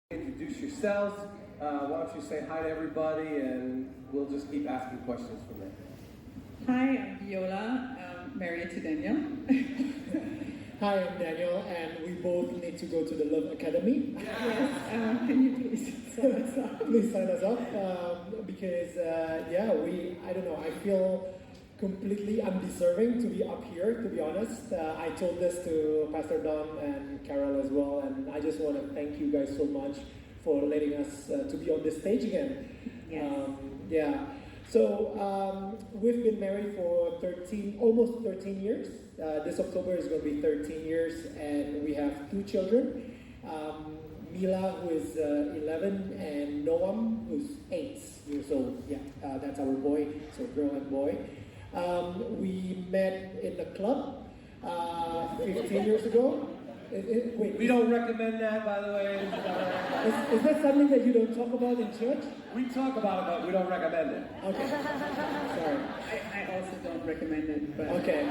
Introduce yourselves. Why don't you say hi to everybody, and we'll just keep asking questions from there. Hi, I'm Viola, married to Daniel. Hi, I'm Daniel, and we both need to go to the Love Academy. Yes, can you please sign us up? Please sign us up, because, I don't know, I feel completely undeserving to be up here, to be honest. I told this to Pastor Don and Carol as well, and I just want to thank you guys so much for letting us to be on this stage again. Yes. So we've been married for almost 13 years. This October is going to be 13 years, and we have two children. Mila, who is 11, and Noam, who's 8 years old. That's our boy, so girl and boy. We met in the club 15 years ago. Wait, We don't recommend that, by the way. is that something that you don't talk about in church? We talk about it, but we don't recommend it. Okay, sorry. I also don't recommend it, but... Okay.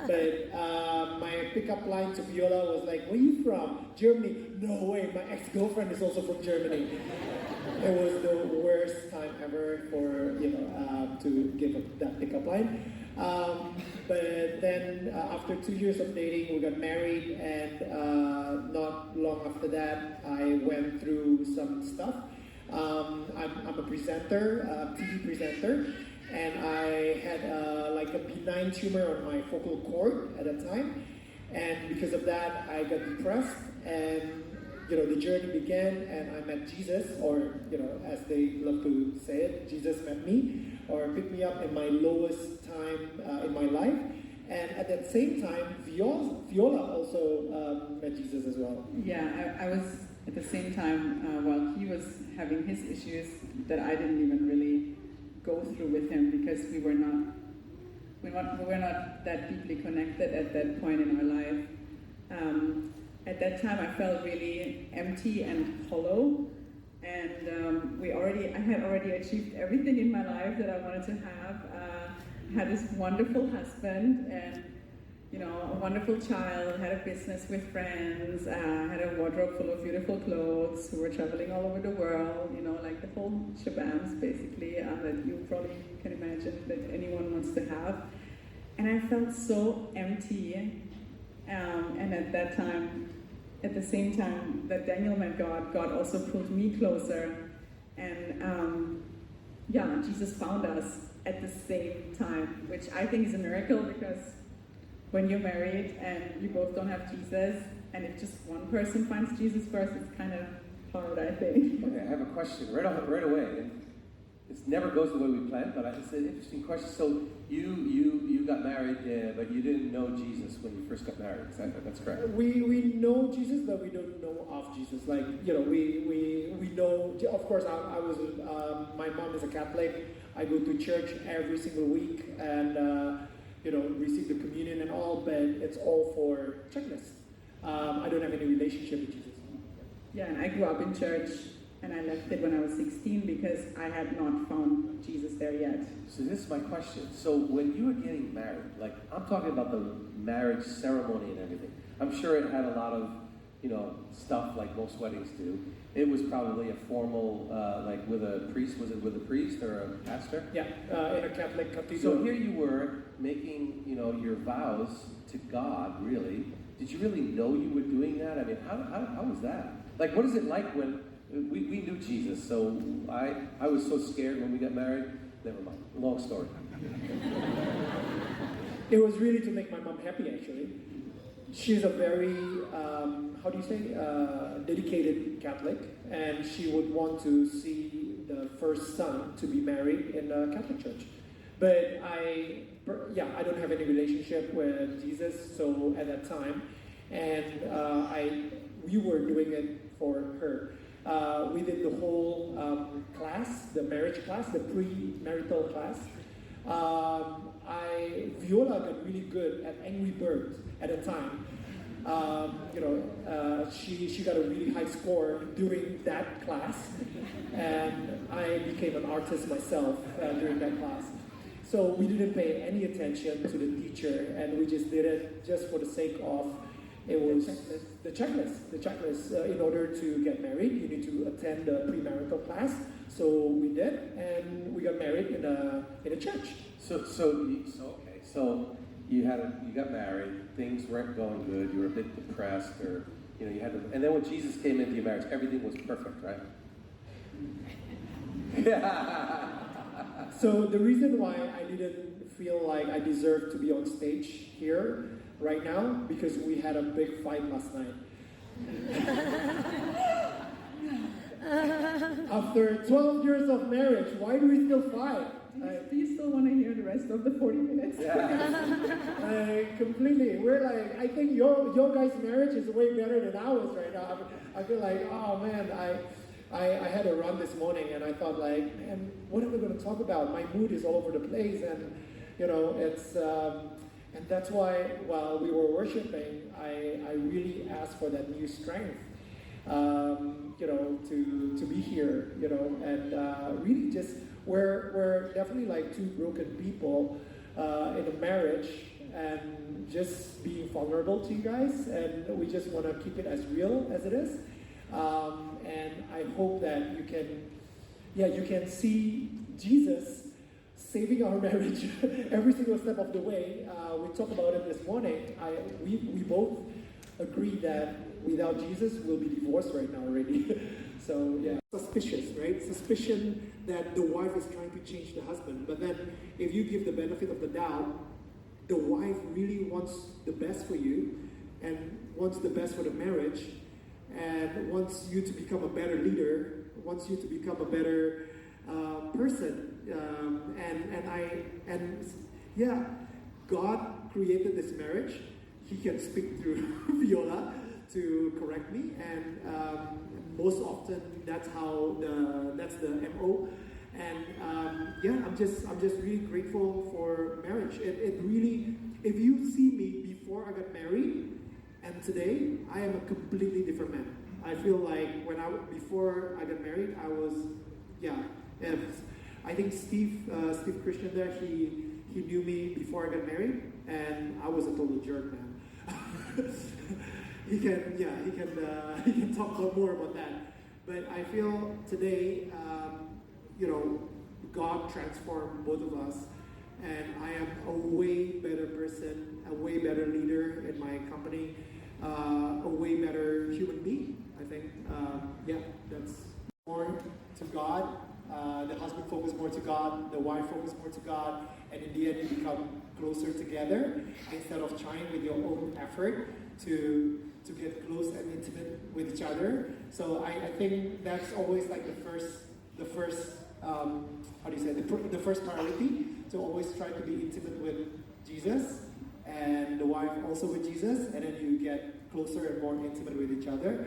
But my pickup line to Viola was like, "Where are you from? Germany?" No way, my ex-girlfriend is also from Germany. It was the worst time ever for, to give that pickup line. But then after 2 years of dating, we got married, and not long after that, I went through some stuff. I'm a presenter, TV presenter, and I had a benign tumor on my vocal cord at that time, and because of that, I got depressed, and the journey began, and I met Jesus, or as they love to say it, Jesus met me, or picked me up in my lowest time in my life, and at that same time, Viola also met Jesus as well. Yeah, I was at the same time while he was having his issues that I didn't even really go through with him because we were not that deeply connected at that point in our life. At that time, I felt really empty and hollow, and I had already achieved everything in my life that I wanted to have. I had this wonderful husband, and a wonderful child. Had a business with friends. Had a wardrobe full of beautiful clothes. We were traveling all over the world. Like the whole shabams, basically, that you probably can imagine that anyone wants to have. And I felt so empty. And at that time, at the same time that Daniel met God, God also pulled me closer. And Jesus found us at the same time, which I think is a miracle, because when you're married and you both don't have Jesus, and if just one person finds Jesus first, it's kind of hard, I think. Okay, I have a question right away. And it never goes the way we planned, but it's an interesting question. So you got married, but you didn't know Jesus when you first got married. That's correct. We know Jesus, but we don't know of Jesus. We know. Of course, I was. My mom is a Catholic. I go to church every single week, and receive the communion and all. But it's all for checklist. I don't have any relationship with Jesus. Yeah, and I grew up in church. And I left it when I was 16 because I had not found Jesus there yet. So this is my question. So when you were getting married, I'm talking about the marriage ceremony and everything. I'm sure it had a lot of, stuff like most weddings do. It was probably a formal, with a priest. Was it with a priest or a pastor? Yeah, in a Catholic cathedral. So here you were making, your vows to God, really. Did you really know you were doing that? I mean, how was that? What is it like when... We knew Jesus, so I was so scared when we got married. Never mind. Long story. It was really to make my mom happy, actually. She's a very, dedicated Catholic, and she would want to see the first son to be married in the Catholic Church. But I don't have any relationship with Jesus, so at that time, and we were doing it for her. We did the whole class, the marriage class, the pre-marital class. Viola got really good at Angry Birds at the time. She got a really high score during that class, and I became an artist myself during that class. So we didn't pay any attention to the teacher, and we just did it just for the sake of It was the checklist. In order to get married, you need to attend a premarital class. So we did, and we got married in a church. So you got married. Things weren't going good. You were a bit depressed, or you had to. And then when Jesus came into your marriage, everything was perfect, right? So the reason why I didn't feel like I deserved to be on stage here right now, because we had a big fight last night. After 12 years of marriage, why do we still fight? Do you still want to hear the rest of the 40 minutes? Yeah. Completely. We're like, I think your guys' marriage is way better than ours right now. I feel like, oh man, I had a run this morning and I thought like, man, what are we going to talk about? My mood is all over the place, and it's and that's why while we were worshiping, I really asked for that new strength, to be here, and really just we're definitely like two broken people in a marriage, and just being vulnerable to you guys, and we just want to keep it as real as it is. And I hope that you can see Jesus saving our marriage every single step of the way. We talked about it this morning. We both agree that without Jesus, we'll be divorced right now already. So yeah, suspicious, right? Suspicion that the wife is trying to change the husband. But then, if you give the benefit of the doubt, the wife really wants the best for you, and wants the best for the marriage, and wants you to become a better leader, wants you to become a better person. God created this marriage. He can speak through Viola to correct me, and most often that's the MO. And I'm just really grateful for marriage. It really, if you see me before I got married and today, I am a completely different man. I feel like before I got married, I was, I think Steve Christian there, he knew me before I got married, and I was a total jerk, man. he can talk more about that. But I feel today, God transformed both of us, and I am a way better person, a way better leader in my company, a way better human being, I think. That's more to God. The husband focuses more to God, the wife focuses more to God, and in the end you become closer together instead of trying with your own effort to get close and intimate with each other. So I think that's always like the first the first priority, to always try to be intimate with Jesus, and the wife also with Jesus, and then you get closer and more intimate with each other.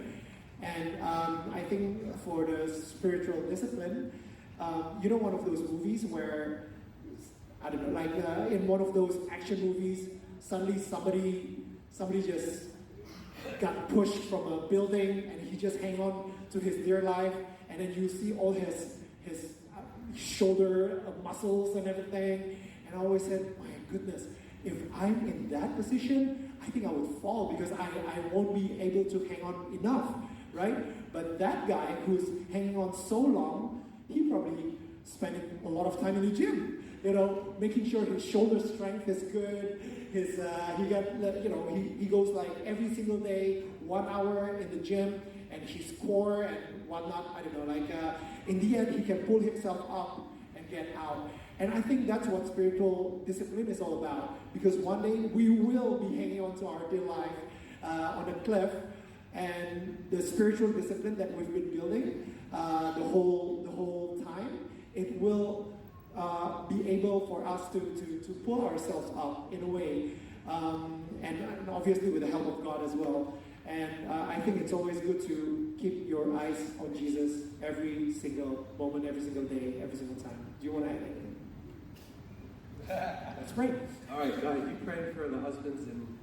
And I think for the spiritual discipline, one of those movies where, I don't know, like in one of those action movies, suddenly somebody just got pushed from a building and he just hang on to his dear life, and then you see all his shoulder muscles and everything. And I always said, my goodness, if I'm in that position, I think I would fall, because I won't be able to hang on enough, right? But that guy who's hanging on so long, he probably spending a lot of time in the gym, making sure his shoulder strength is good. He goes like every single day, 1 hour in the gym, and his core and whatnot. I don't know, in the end, he can pull himself up and get out. And I think that's what spiritual discipline is all about, because one day we will be hanging on to our dear life on a cliff, and the spiritual discipline that we've been building the whole time, it will be able for us to pull ourselves up in a way, and obviously with the help of God as well. And I think it's always good to keep your eyes on Jesus every single moment, every single day, every single time. Do you want to add anything? That's great. All right, guys, you praying for the husbands and